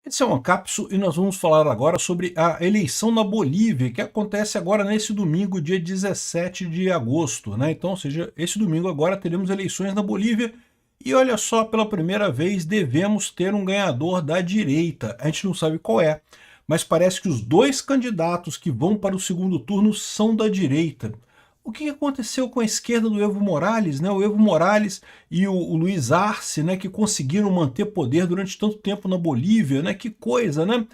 Esse é uma cápsula e nós vamos falar agora sobre a eleição na Bolívia, que acontece agora nesse domingo, dia 17 de agosto, né? Então, ou seja, esse domingo agora teremos eleições na Bolívia e olha só, pela primeira vez devemos ter um ganhador da direita. A gente não sabe qual é, mas parece que os dois candidatos que vão para o segundo turno são da direita. O que aconteceu com a esquerda do Evo Morales, né? O Evo Morales e o Luiz Arce, né, que conseguiram manter poder durante tanto tempo na Bolívia, né? Que coisa, né?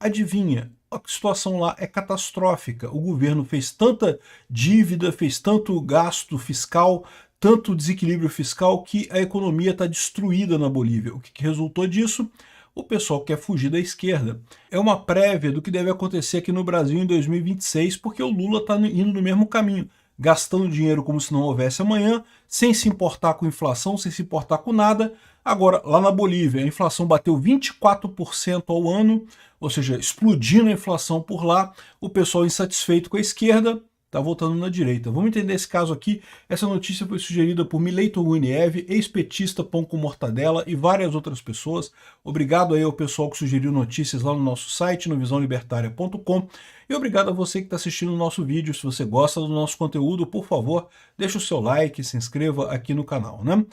Adivinha, a situação lá é catastrófica. O governo fez tanta dívida, fez tanto gasto fiscal, tanto desequilíbrio fiscal, que a economia está destruída na Bolívia. O que resultou disso? O pessoal quer fugir da esquerda. É uma prévia do que deve acontecer aqui no Brasil em 2026, porque o Lula está indo no mesmo caminho, gastando dinheiro como se não houvesse amanhã, sem se importar com inflação, sem se importar com nada. Agora, lá na Bolívia, a inflação bateu 24% ao ano, ou seja, explodindo a inflação por lá, o pessoal insatisfeito com a esquerda está voltando na direita. Vamos entender esse caso aqui. Essa notícia foi sugerida por Mileito Guiniev, ex-petista Pão com Mortadela e várias outras pessoas. Obrigado aí ao pessoal que sugeriu notícias lá no nosso site, no visãolibertaria.com. E obrigado a você que está assistindo o nosso vídeo. Se você gosta do nosso conteúdo, por favor, deixe o seu like, se inscreva aqui no canal, né?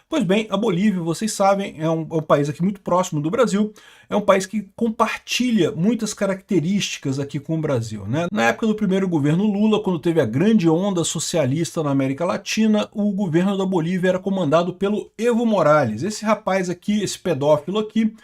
Pois bem, a Bolívia, vocês sabem, é um país aqui muito próximo do Brasil, é um país que compartilha muitas características aqui com o Brasil, né? Na época do primeiro governo Lula, quando teve a grande onda socialista na América Latina, o governo da Bolívia era comandado pelo Evo Morales. Esse rapaz aqui, esse pedófilo aqui,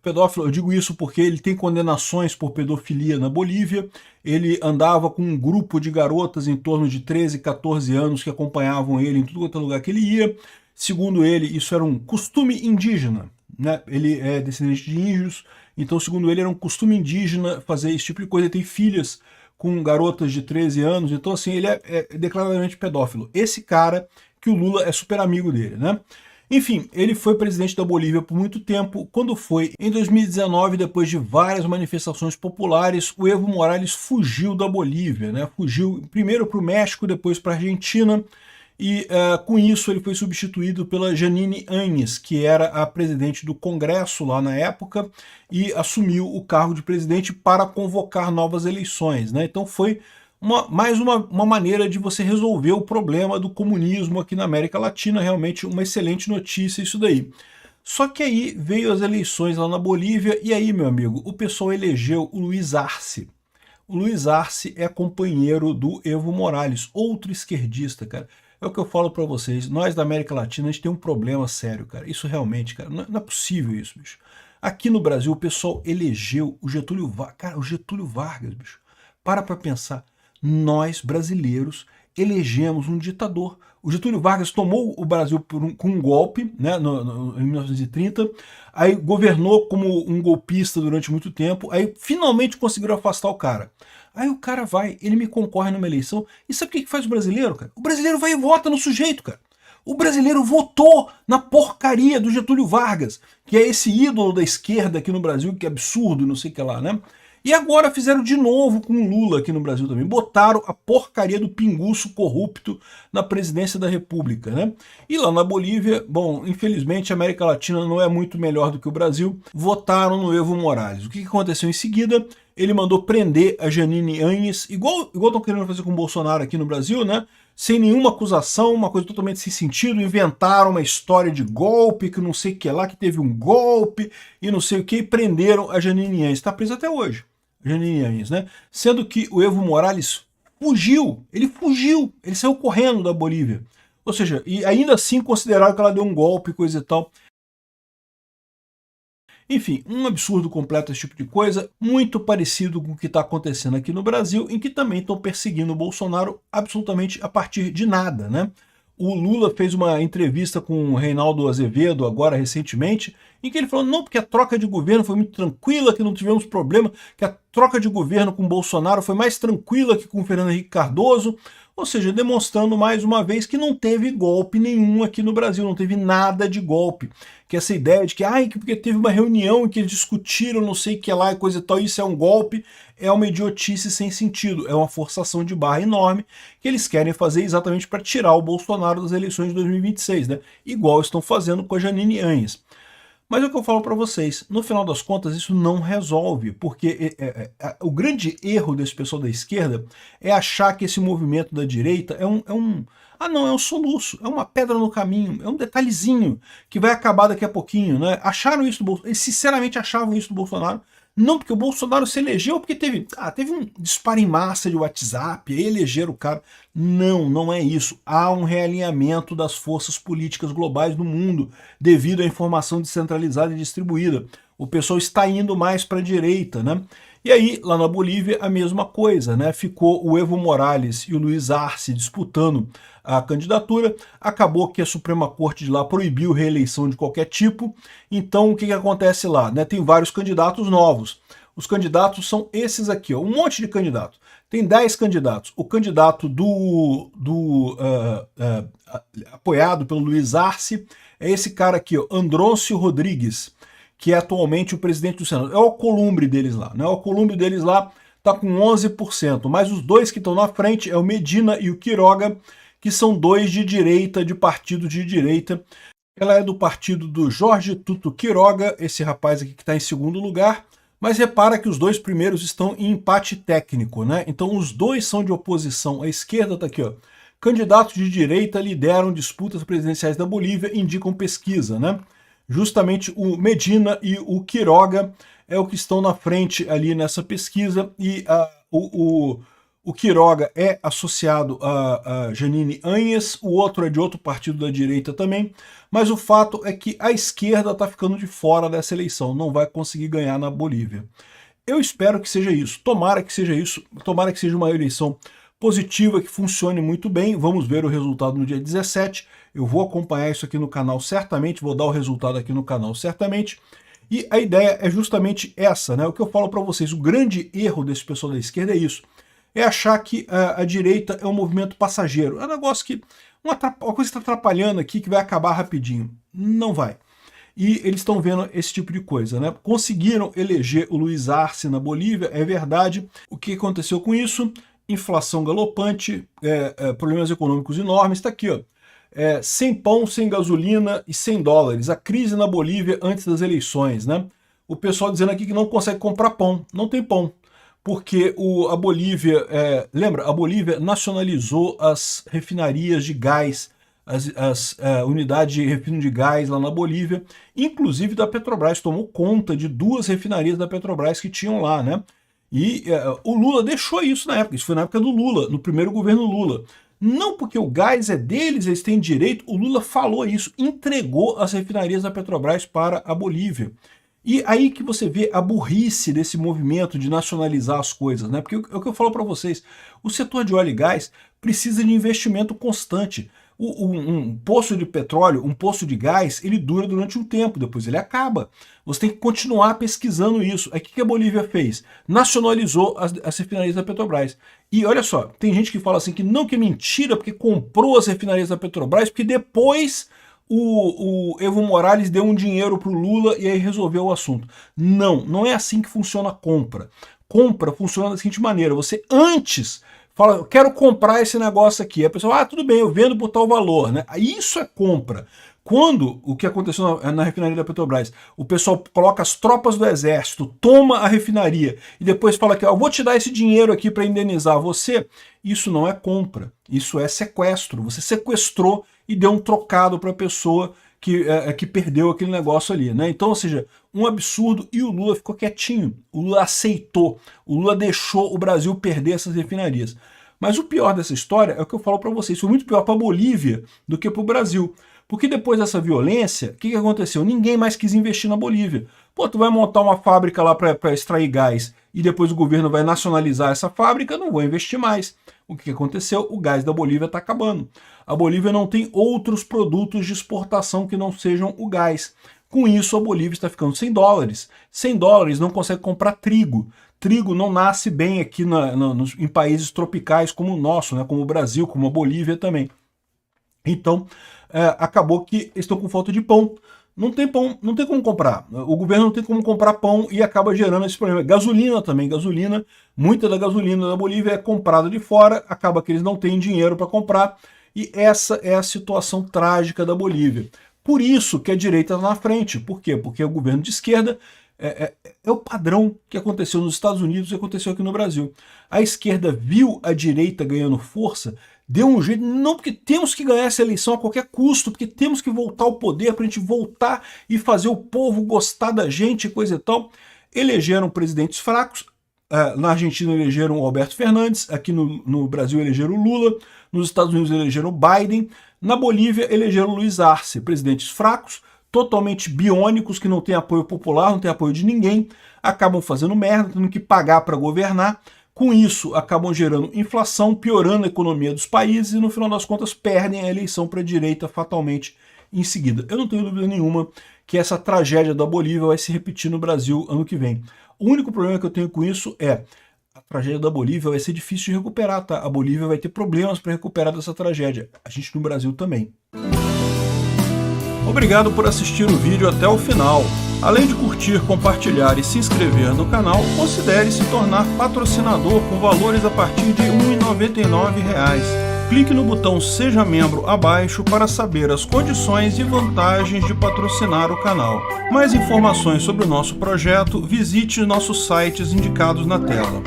pedófilo, eu digo isso porque ele tem condenações por pedofilia na Bolívia, ele andava com um grupo de garotas em torno de 13, 14 anos que acompanhavam ele em tudo quanto é lugar que ele ia. Segundo ele, isso era um costume indígena, né? Ele é descendente de índios, então segundo ele era um costume indígena fazer esse tipo de coisa. Ele tem filhas com garotas de 13 anos, então assim, ele é declaradamente pedófilo. Esse cara que o Lula é super amigo dele, né? Enfim, ele foi presidente da Bolívia por muito tempo. Quando foi em 2019, depois de várias manifestações populares, o Evo Morales fugiu da Bolívia, né? Fugiu primeiro para o México, depois para a Argentina, e com isso ele foi substituído pela Jeanine Áñez, que era a presidente do Congresso lá na época, e assumiu o cargo de presidente para convocar novas eleições, né? Então foi mais uma maneira de você resolver o problema do comunismo aqui na América Latina. Realmente uma excelente notícia isso daí. Só que aí veio as eleições lá na Bolívia, e aí, meu amigo, o pessoal elegeu o Luiz Arce. O Luiz Arce é companheiro do Evo Morales, outro esquerdista, cara. É o que eu falo pra vocês, nós da América Latina, a gente tem um problema sério, cara. Isso realmente, cara, não é possível isso, bicho. Aqui no Brasil, o pessoal elegeu o Getúlio Vargas. Cara, o Getúlio Vargas, bicho. Para pensar. Nós, brasileiros, elegemos um ditador. O Getúlio Vargas tomou o Brasil com um golpe, né, em 1930, aí governou como um golpista durante muito tempo, aí finalmente conseguiram afastar o cara. Aí o cara vai, ele me concorre numa eleição, e sabe o que faz o brasileiro, cara? O brasileiro vai e vota no sujeito, cara. O brasileiro votou na porcaria do Getúlio Vargas, que é esse ídolo da esquerda aqui no Brasil, que é absurdo, não sei o que lá, né? E agora fizeram de novo com o Lula aqui no Brasil também. Botaram a porcaria do pinguço corrupto na presidência da República, né? E lá na Bolívia, bom, infelizmente a América Latina não é muito melhor do que o Brasil, votaram no Evo Morales. O que aconteceu em seguida? Ele mandou prender a Jeanine Áñez, igual estão querendo fazer com o Bolsonaro aqui no Brasil, né? Sem nenhuma acusação, uma coisa totalmente sem sentido, inventaram uma história de golpe, que não sei o que lá, que teve um golpe, e não sei o que, e prenderam a Jeanine Áñez. Está presa até hoje. Jeanine Áñez, né? Sendo que o Evo Morales fugiu, ele saiu correndo da Bolívia. Ou seja, e ainda assim consideraram que ela deu um golpe, coisa e tal. Enfim, um absurdo completo esse tipo de coisa, muito parecido com o que está acontecendo aqui no Brasil, em que também estão perseguindo o Bolsonaro absolutamente a partir de nada, né? O Lula fez uma entrevista com o Reinaldo Azevedo agora recentemente, em que ele falou, não, porque a troca de governo foi muito tranquila, que não tivemos problema, que a troca de governo com o Bolsonaro foi mais tranquila que com o Fernando Henrique Cardoso, ou seja, demonstrando mais uma vez que não teve golpe nenhum aqui no Brasil, não teve nada de golpe. Que essa ideia de que, porque teve uma reunião em que eles discutiram não sei o que lá e coisa e tal, isso é um golpe, é uma idiotice sem sentido, é uma forçação de barra enorme que eles querem fazer exatamente para tirar o Bolsonaro das eleições de 2026, né? Igual estão fazendo com a Jeanine Áñez. Mas é o que eu falo para vocês, no final das contas isso não resolve, porque o grande erro desse pessoal da esquerda é achar que esse movimento da direita é um soluço, é uma pedra no caminho, é um detalhezinho que vai acabar daqui a pouquinho, né? Acharam isso do Bolsonaro, eles sinceramente achavam isso do Bolsonaro, não porque o Bolsonaro se elegeu, porque teve um disparo em massa de WhatsApp, aí elegeram o cara. Não, não é isso. Há um realinhamento das forças políticas globais do mundo devido à informação descentralizada e distribuída. O pessoal está indo mais para a direita, né? E aí, lá na Bolívia, a mesma coisa, né? Ficou o Evo Morales e o Luiz Arce disputando a candidatura, acabou que a Suprema Corte de lá proibiu reeleição de qualquer tipo, então o que acontece lá? Né? Tem vários candidatos novos. Os candidatos são esses aqui, ó, um monte de candidatos. Tem 10 candidatos. O candidato apoiado pelo Luiz Arce é esse cara aqui, ó, Andrôncio Rodrigues, que é atualmente o presidente do Senado. É o Alcolumbre deles lá. Né? O Alcolumbre deles lá está com 11%, mas os dois que estão na frente é o Medina e o Quiroga, que são dois de direita, de partido de direita. Ela é do partido do Jorge Tuto Quiroga, esse rapaz aqui que está em segundo lugar, mas repara que os dois primeiros estão em empate técnico, né? Então os dois são de oposição. A esquerda está aqui, ó. Candidatos de direita lideram disputas presidenciais da Bolívia, indicam pesquisa, né? Justamente o Medina e o Quiroga é o que estão na frente ali nessa pesquisa, e o Quiroga é associado a Janine Áñez, o outro é de outro partido da direita também, mas o fato é que a esquerda está ficando de fora dessa eleição, não vai conseguir ganhar na Bolívia. Eu espero que seja isso, tomara que seja isso, tomara que seja uma eleição positiva, que funcione muito bem. Vamos ver o resultado no dia 17, eu vou acompanhar isso aqui no canal certamente, vou dar o resultado aqui no canal certamente. E a ideia é justamente essa, né? O que eu falo para vocês, o grande erro desse pessoal da esquerda é isso, é achar que a direita é um movimento passageiro. É um negócio que, uma coisa que está atrapalhando aqui, que vai acabar rapidinho. Não vai. E eles estão vendo esse tipo de coisa, né? Conseguiram eleger o Luiz Arce na Bolívia, é verdade. O que aconteceu com isso? Inflação galopante, problemas econômicos enormes. Está aqui, ó. Sem pão, sem gasolina e $100. A crise na Bolívia antes das eleições, né? O pessoal dizendo aqui que não consegue comprar pão. Não tem pão. Porque a Bolívia, lembra, a Bolívia nacionalizou as refinarias de gás, as unidades de refino de gás lá na Bolívia, inclusive da Petrobras, tomou conta de 2 refinarias da Petrobras que tinham lá, né? E o Lula deixou isso na época, isso foi na época do Lula, no primeiro governo Lula. Não porque o gás é deles, eles têm direito, o Lula falou isso, entregou as refinarias da Petrobras para a Bolívia. E aí que você vê a burrice desse movimento de nacionalizar as coisas, né? Porque é o que eu falo para vocês, o setor de óleo e gás precisa de investimento constante. Um poço de petróleo, um poço de gás, ele dura durante um tempo, depois ele acaba. Você tem que continuar pesquisando isso. Aí o que a Bolívia fez? Nacionalizou as refinarias da Petrobras. E olha só, tem gente que fala assim que não, que é mentira, porque comprou as refinarias da Petrobras, porque depois o Evo Morales deu um dinheiro para o Lula e aí resolveu o assunto. Não, não é assim que funciona a compra. Compra funciona da seguinte maneira, você antes fala, eu quero comprar esse negócio aqui. A pessoa, tudo bem, eu vendo por tal valor, né? Isso é compra. Quando, o que aconteceu na refinaria da Petrobras, o pessoal coloca as tropas do exército, toma a refinaria e depois fala que eu vou te dar esse dinheiro aqui para indenizar você, isso não é compra, isso é sequestro. Você sequestrou e deu um trocado para a pessoa que perdeu aquele negócio ali, né? Então, ou seja, um absurdo, e o Lula ficou quietinho, o Lula aceitou, o Lula deixou o Brasil perder essas refinarias. Mas o pior dessa história é o que eu falo para vocês, foi muito pior para a Bolívia do que para o Brasil. Porque depois dessa violência, o que aconteceu? Ninguém mais quis investir na Bolívia. Pô, tu vai montar uma fábrica lá para extrair gás e depois o governo vai nacionalizar essa fábrica, não vou investir mais. O que aconteceu? O gás da Bolívia está acabando. A Bolívia não tem outros produtos de exportação que não sejam o gás. Com isso, a Bolívia está ficando $100. $100 não consegue comprar trigo. Trigo não nasce bem aqui em países tropicais como o nosso, né? Como o Brasil, como a Bolívia também. Então, acabou que eles estão com falta de pão. Não tem pão, não tem como comprar. O governo não tem como comprar pão e acaba gerando esse problema. Gasolina também, gasolina. Muita da gasolina da Bolívia é comprada de fora, acaba que eles não têm dinheiro para comprar. E essa é a situação trágica da Bolívia. Por isso que a direita está na frente. Por quê? Porque o governo de esquerda é o padrão que aconteceu nos Estados Unidos e aconteceu aqui no Brasil. A esquerda viu a direita ganhando força, deu um jeito, não porque temos que ganhar essa eleição a qualquer custo, porque temos que voltar ao poder para a gente voltar e fazer o povo gostar da gente, coisa e tal. Elegeram presidentes fracos. Na Argentina elegeram o Alberto Fernandes, aqui no Brasil elegeram o Lula, nos Estados Unidos elegeram o Biden, na Bolívia elegeram o Luiz Arce, presidentes fracos, totalmente biônicos, que não têm apoio popular, não têm apoio de ninguém, acabam fazendo merda, tendo que pagar para governar. Com isso, acabam gerando inflação, piorando a economia dos países e, no final das contas, perdem a eleição para a direita fatalmente em seguida. Eu não tenho dúvida nenhuma que essa tragédia da Bolívia vai se repetir no Brasil ano que vem. O único problema que eu tenho com isso é a tragédia da Bolívia vai ser difícil de recuperar, tá? A Bolívia vai ter problemas para recuperar dessa tragédia. A gente no Brasil também. Obrigado por assistir o vídeo até o final. Além de curtir, compartilhar e se inscrever no canal, considere se tornar patrocinador com valores a partir de R$ 1,99. Clique no botão Seja Membro abaixo para saber as condições e vantagens de patrocinar o canal. Mais informações sobre o nosso projeto, visite nossos sites indicados na tela.